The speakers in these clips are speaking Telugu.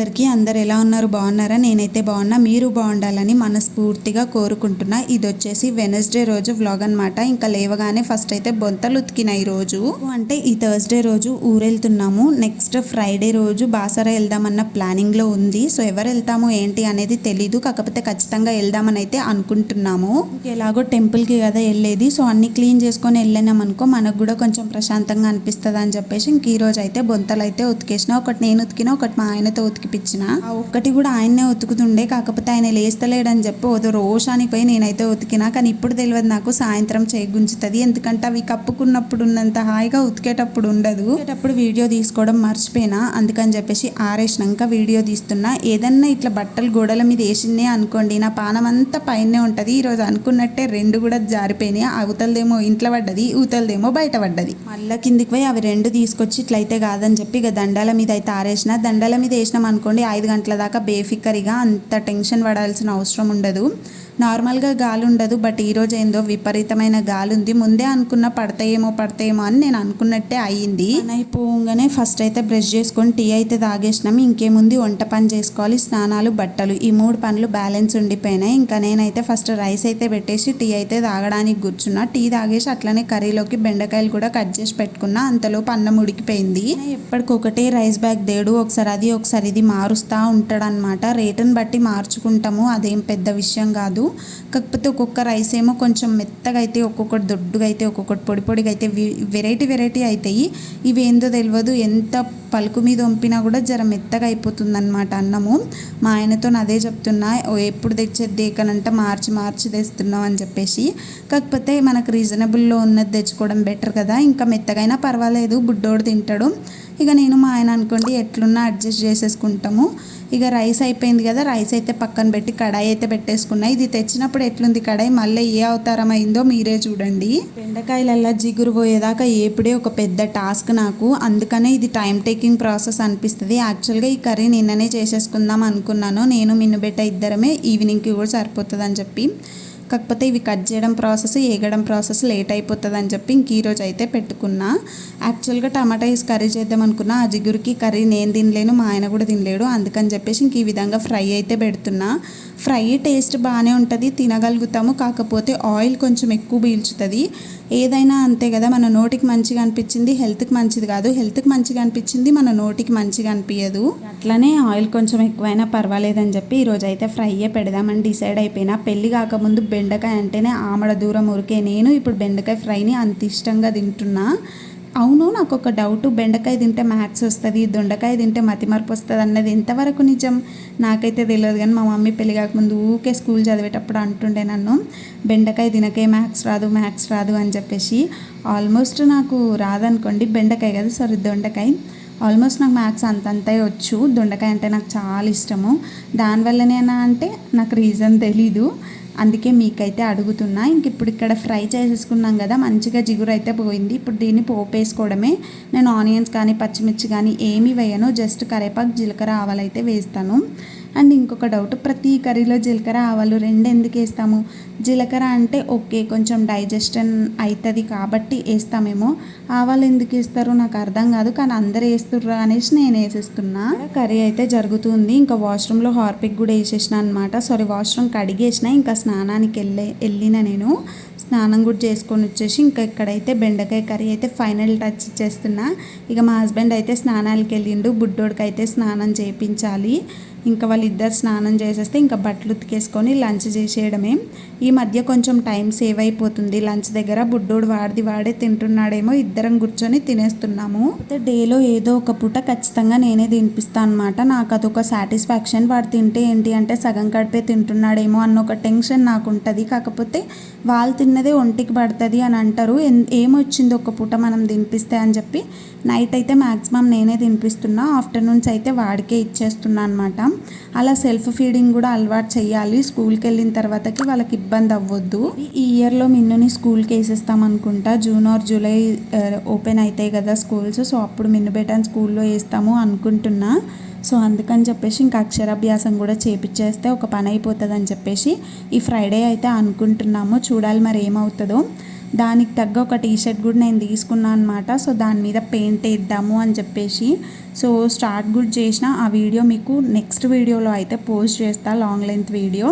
అందరికీ అందరు ఎలా ఉన్నారు? బాగున్నారా? నేనైతే బాగున్నా. మీరు బాగుండాలని మనస్ఫూర్తిగా కోరుకుంటున్నా. ఇది వచ్చేసి వెనస్డే రోజు వ్లాగ్ అనమాట. ఇంకా లేవగానే ఫస్ట్ అయితే బొంతలు ఉతికిన ఈరోజు అంటే ఈ థర్స్డే రోజు ఊరెళ్తున్నాము. నెక్స్ట్ ఫ్రైడే రోజు బాసర వెళ్దామన్న ప్లానింగ్లో ఉంది. సో ఎవరు వెళ్తాము ఏంటి అనేది తెలీదు, కాకపోతే ఖచ్చితంగా వెళ్దామని అయితే అనుకుంటున్నాము. ఎలాగో టెంపుల్కి కదా వెళ్ళేది, సో అన్ని క్లీన్ చేసుకొని వెళ్ళినాం అనుకో మనకు కూడా కొంచెం ప్రశాంతంగా అనిపిస్తుంది అని చెప్పేసి ఇంక ఈ రోజు అయితే బొంతలు అయితే ఉతికేసిన. ఒకటి నేను ఉతికిన, ఒకటి మా ఆయనతో ఉతికిపించిన. ఆ ఒక్కటి కూడా ఆయన్నే ఉతుకుతుండే, కాకపోతే ఆయన లేస్తలేడని చెప్పి ఓదో రోషానికి పోయి నేనైతే ఉతికినా. కానీ ఇప్పుడు తెలియదు నాకు సాయంత్రం చేయి గుంజుతుంది, ఎందుకంటే అవి కప్పుకున్నప్పుడు ఉన్నంత హాయిగా ఉతికేటప్పుడు ఉండదు. ఉతికేటప్పుడు వీడియో తీసుకోవడం మర్చిపోయినా, అందుకని చెప్పేసి ఆరేసినాక వీడియో తీస్తున్నా. ఏదన్నా ఇట్లా బట్టలు గోడల మీద వేసిందే అనుకోండి, నా పానం అంతా పైనే ఉంటుంది. ఈరోజు అనుకున్నట్టే రెండు కూడా జారిపోయినాయి. అవతలదేమో ఇంట్లో పడ్డది, ఊతలదేమో బయట పడ్డది. మళ్ళీ కిందికి పోయి అవి రెండు తీసుకొచ్చి ఇట్లయితే కాదని చెప్పి ఇక దండాల మీద అయితే ఆరేసిన. దండాల మీద వేసినాం అనుకోండి 5 గంటల దాకా బేఫిక్కరిగా అంత టెన్షన్ పడాల్సిన అవసరం ఉండదు. నార్మల్గా గాలి ఉండదు, బట్ ఈరోజు ఏందో విపరీతమైన గాలి ఉంది. ముందే అనుకున్న పడతాయేమో అని నేను అనుకున్నట్టే అయ్యింది. అయిపోగానే ఫస్ట్ అయితే బ్రష్ చేసుకొని టీ అయితే తాగేసినాం. ఇంకేముంది, వంట పని చేసుకోవాలి, స్నానాలు, బట్టలు, ఈ 3 పనులు బ్యాలెన్స్ ఉండిపోయినాయి. ఇంకా నేనైతే ఫస్ట్ రైస్ అయితే పెట్టేసి టీ అయితే తాగడానికి కూర్చున్నా. టీ తాగేసి అట్లనే కర్రీలోకి బెండకాయలు కూడా కట్ చేసి పెట్టుకున్నా. అంతలోపు అన్నం ఉడికిపోయింది. ఎప్పటికొకటే రైస్ బ్యాగ్ దేడు, ఒకసారి అది ఒకసారి ఇది మారుస్తూ ఉంటాడనమాట. రేటుని బట్టి మార్చుకుంటాము, అదేం పెద్ద విషయం కాదు. కాకపోతే ఒక్కొక్క రైస్ ఏమో కొంచెం మెత్తగా అయితే, ఒక్కొక్కటి దొడ్డుగా అయితే, ఒక్కొక్కటి పొడి పొడిగా అయితే, వెరైటీ అవుతాయి. ఇవి ఏందో తెలియదు, ఎంత పలుకు మీద వంపినా కూడా జర మెత్తగా అయిపోతుంది అనమాట అన్నము. మా ఆయనతో అదే చెప్తున్నా, ఎప్పుడు తెచ్చేది దేకనంట మార్చి తెస్తున్నాం అని చెప్పేసి. కాకపోతే మనకు రీజనబుల్లో ఉన్నది తెచ్చుకోవడం బెటర్ కదా. ఇంకా మెత్తగైనా పర్వాలేదు, బుడ్డోడు తింటాడు. ఇక నేను మా ఆయన అనుకోండి ఎట్లున్నా అడ్జస్ట్ చేసేసుకుంటాము. ఇక రైస్ అయిపోయింది కదా, రైస్ అయితే పక్కన పెట్టి కడాయి అయితే పెట్టేసుకున్నా. ఇది తెచ్చినప్పుడు ఎట్లుంది కడాయి, మళ్ళీ ఏ అవతారం అయిందో మీరే చూడండి. బెండకాయలల్లా జిగురు పోయేదాకా ఏపుడే ఒక పెద్ద టాస్క్ నాకు, అందుకనే ఇది టైం టేకింగ్ ప్రాసెస్ అనిపిస్తుంది. యాక్చువల్గా ఈ కర్రీ నిన్ననే చేసేసుకుందాం అనుకున్నాను, నేను మిన్నుబెట్ట ఇద్దరమే, ఈవినింగ్కి కూడా సరిపోతుంది అని చెప్పి. కాకపోతే ఇవి కట్ చేయడం ప్రాసెస్, ఏగడం ప్రాసెస్ లేట్ అయిపోతుంది అని చెప్పి ఇంక ఈరోజు అయితే పెట్టుకున్నా. యాక్చువల్గా టమాటా వేసి కర్రీ చేద్దాం అనుకున్నా, ఆ జిగురుకి కర్రీ నేను తినలేను, మా ఆయన కూడా తినలేడు. అందుకని చెప్పేసి ఇంక ఈ విధంగా ఫ్రై అయితే పెడుతున్నా. ఫ్రై టేస్ట్ బాగానే ఉంటుంది, తినగలుగుతాము. కాకపోతే ఆయిల్ కొంచెం ఎక్కువ పీల్చుతుంది. ఏదైనా అంతే కదా, మన నోటికి మంచిగా అనిపించింది హెల్త్కి మంచిది కాదు, హెల్త్కి మంచిగా అనిపించింది మన నోటికి మంచిగా అనిపించదు. అట్లనే ఆయిల్ కొంచెం ఎక్కువైనా పర్వాలేదని చెప్పి ఈరోజు అయితే ఫ్రైయే పెడదామని డిసైడ్ అయిపోయినా. పెళ్ళి కాకముందు బెండకాయ అంటేనే ఆమడ దూరం ఊరికే నేను ఇప్పుడు బెండకాయ ఫ్రైని అంత ఇష్టంగా తింటున్నా. అవును, నాకు ఒక డౌట్, బెండకాయ తింటే మ్యాథ్స్ వస్తుంది, దొండకాయ తింటే మతిమరపు వస్తుంది అన్నది ఎంతవరకు నిజం నాకైతే తెలియదు. కానీ మా మమ్మీ పెళ్ళి కాకముందు ఊకే స్కూల్ చదివేటప్పుడు అంటుండే నన్ను, బెండకాయ తినకే మ్యాథ్స్ రాదు అని చెప్పేసి. ఆల్మోస్ట్ నాకు రాదనుకోండి, బెండకాయ కదా సారీ దొండకాయ, ఆల్మోస్ట్ నాకు మ్యాథ్స్ అంతంతే వచ్చు. దొండకాయ అంటే నాకు చాలా ఇష్టము. దానివల్లనేనా అంటే నాకు రీజన్ తెలీదు, అందుకే మీకైతే అడుగుతున్నా. ఇంక ఇప్పుడు ఇక్కడ ఫ్రై చేసేసుకున్నాం కదా, మంచిగా జిగురు అయితే పోయింది. ఇప్పుడు దీన్ని పోపు వేసుకోవడమే. నేను ఆనియన్స్ కానీ పచ్చిమిర్చి కానీ ఏమీ వేయను, జస్ట్ కరివేపాకు, జీలకర్ర, ఆవాలు అయితే వేస్తాను. అండ్ ఇంకొక డౌట్, ప్రతి కర్రీలో జీలకర్ర ఆవాలు రెండు ఎందుకు వేస్తాము? జీలకర్ర అంటే ఓకే కొంచెం డైజెషన్ అవుతుంది కాబట్టి వేస్తామేమో, ఆవాలు ఎందుకు వేస్తారు నాకు అర్థం కాదు. కానీ అందరు వేస్తుర్రు అనేసి నేను వేసేస్తున్నా. కర్రీ అయితే జరుగుతుంది. ఇంకా వాష్రూమ్లో హార్పిక్ కూడా వేసేసిన అనమాట. సారీ, వాష్రూమ్ కడిగేసిన. ఇంకా స్నానానికి వెళ్ళిన నేను స్నానం కూడా చేసుకొని వచ్చేసి ఇంకా ఇక్కడైతే బెండకాయ కర్రీ అయితే ఫైనల్ టచ్ చేస్తున్నా. ఇక మా హస్బెండ్ అయితే స్నానాలకు వెళ్ళిండు, బుడ్డోడికి అయితే స్నానం చేయించాలి. ఇంకా వాళ్ళిద్దరు స్నానం చేసేస్తే ఇంకా బట్టలు ఉతికేసుకొని లంచ్ చేసేయడమే. ఈ మధ్య కొంచెం టైం సేవ్ అయిపోతుంది లంచ్ దగ్గర. బుడ్డోడు వాడే తింటున్నాడేమో, ఇద్దరం కూర్చొని తినేస్తున్నాము. అయితే డేలో ఏదో ఒక పూట ఖచ్చితంగా నేనే తినిపిస్తాను అనమాట. నాకు అదొక సాటిస్ఫాక్షన్. వాడు తింటే ఏంటి అంటే సగం కడిపే తింటున్నాడేమో అన్న ఒక టెన్షన్ నాకు ఉంటుంది. కాకపోతే వాళ్ళు తిన్నదే ఒంటికి పడుతుంది అని అంటారు. ఏమొచ్చింది ఒక పూట మనం తినిపిస్తే అని చెప్పి నైట్ అయితే మ్యాక్సిమం నేనే తినిపిస్తున్నా, ఆఫ్టర్నూన్స్ అయితే వాడికే ఇచ్చేస్తున్నా అనమాట. అలా సెల్ఫ్ ఫీడింగ్ కూడా అలవాటు చేయాలి. స్కూల్కి వెళ్ళిన తర్వాతకి వాళ్ళకి ఇబ్బంది అవ్వద్దు. ఈ ఇయర్లో మిన్నుని స్కూల్కి వేసేస్తాం అనుకుంటా. జూన్ ఆర్ జూలై ఓపెన్ అవుతాయి కదా స్కూల్స్, సో అప్పుడు మిన్ను బేటాని స్కూల్లో వేస్తాము అనుకుంటున్నా. సో అందుకని చెప్పేసి ఇంకా అక్షరాభ్యాసం కూడా చేపించేస్తే ఒక పని అయిపోతుంది అని చెప్పేసి ఈ ఫ్రైడే అయితే అనుకుంటున్నాము. చూడాలి మరి ఏమవుతుందో. దానికి తగ్గ ఒక టీ షర్ట్ కూడా నేను తీసుకున్నాను అనమాట. సో దాని మీద పెయింట్ వేద్దాము అని చెప్పేసి సో స్టార్ట్ కూడా చేసిన. ఆ వీడియో మీకు నెక్స్ట్ వీడియోలో అయితే పోస్ట్ చేస్తా, లాంగ్ లెంత్ వీడియో.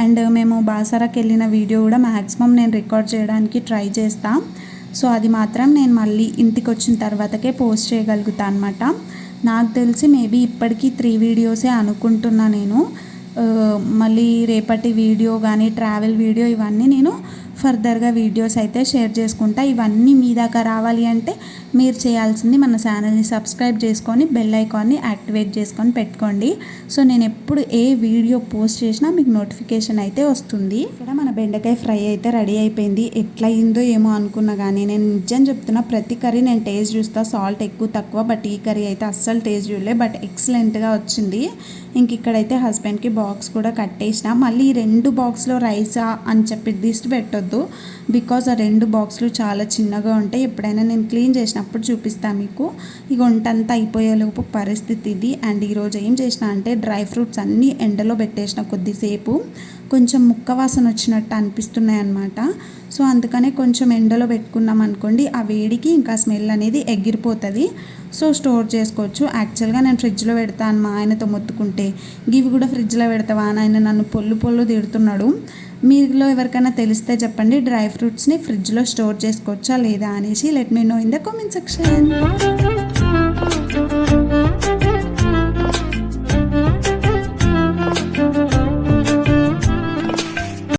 అండ్ మేము బాసరాకి వెళ్ళిన వీడియో కూడా మ్యాక్సిమం నేను రికార్డ్ చేయడానికి ట్రై చేస్తా. సో అది మాత్రం నేను మళ్ళీ ఇంటికి వచ్చిన తర్వాతకే పోస్ట్ చేయగలుగుతా అనమాట. నాకు తెలిసి మేబీ ఇప్పటికీ 3 వీడియోసే అనుకుంటున్నా నేను. మళ్ళీ రేపటి వీడియో కానీ ట్రావెల్ వీడియో ఇవన్నీ నేను ఫర్దర్గా వీడియోస్ అయితే షేర్ చేసుకుంటా. ఇవన్నీ మీ దాకా రావాలి అంటే మీరు చేయాల్సింది మన ఛానల్ని సబ్స్క్రైబ్ చేసుకొని బెల్ ఐకాన్ని యాక్టివేట్ చేసుకొని పెట్టుకోండి. సో నేను ఎప్పుడు ఏ వీడియో పోస్ట్ చేసినా మీకు నోటిఫికేషన్ అయితే వస్తుంది. ఇక్కడ మన బెండకాయ ఫ్రై అయితే రెడీ అయిపోయింది. ఎట్లా అయిందో ఏమో అనుకున్నా కానీ నేను నిజం చెప్తున్నా, ప్రతి కర్రీ నేను టేస్ట్ చూస్తా, సాల్ట్ ఎక్కువ తక్కువ. బట్ ఈ కర్రీ అయితే అస్సలు టేస్ట్ చూడలే, బట్ ఎక్సలెంట్గా వచ్చింది. ఇంక ఇక్కడైతే హస్బెండ్కి బాక్స్ కూడా కట్టేసిన. మళ్ళీ 2 బాక్స్లో రైసా అని చెప్పి దిష్టి పెట్టొద్దు, బికాజ్ ఆ 2 బాక్స్లు చాలా చిన్నగా ఉంటాయి. ఎప్పుడైనా నేను క్లీన్ చేసినప్పుడు చూపిస్తాను మీకు. ఇక వంటంతా అయిపోయేలోపు పరిస్థితి ఇది. అండ్ ఈరోజు ఏం చేసిన అంటే డ్రై ఫ్రూట్స్ అన్నీ ఎండలో పెట్టేసిన కొద్దిసేపు. కొంచెం ముక్క వాసన వచ్చినట్టు అనిపిస్తున్నాయి అన్నమాట. సో అందుకనే కొంచెం ఎండలో పెట్టుకున్నాం అనుకోండి, ఆ వేడికి ఇంకా స్మెల్ అనేది ఎగిరిపోతుంది. సో స్టోర్ చేసుకోవచ్చు. యాక్చువల్గా నేను ఫ్రిడ్జ్లో పెడతాను, మా ఆయనతో మొత్తుకుంటే గివి కూడా ఫ్రిడ్జ్లో పెడతావా అని ఆయన నన్ను పొల్లు తిడుతున్నాడు. మీలో ఎవరికైనా తెలిస్తే చెప్పండి, డ్రై ఫ్రూట్స్ని ఫ్రిడ్జ్లో స్టోర్ చేసుకోవచ్చా లేదా అనేసి. Let me know in the comment section.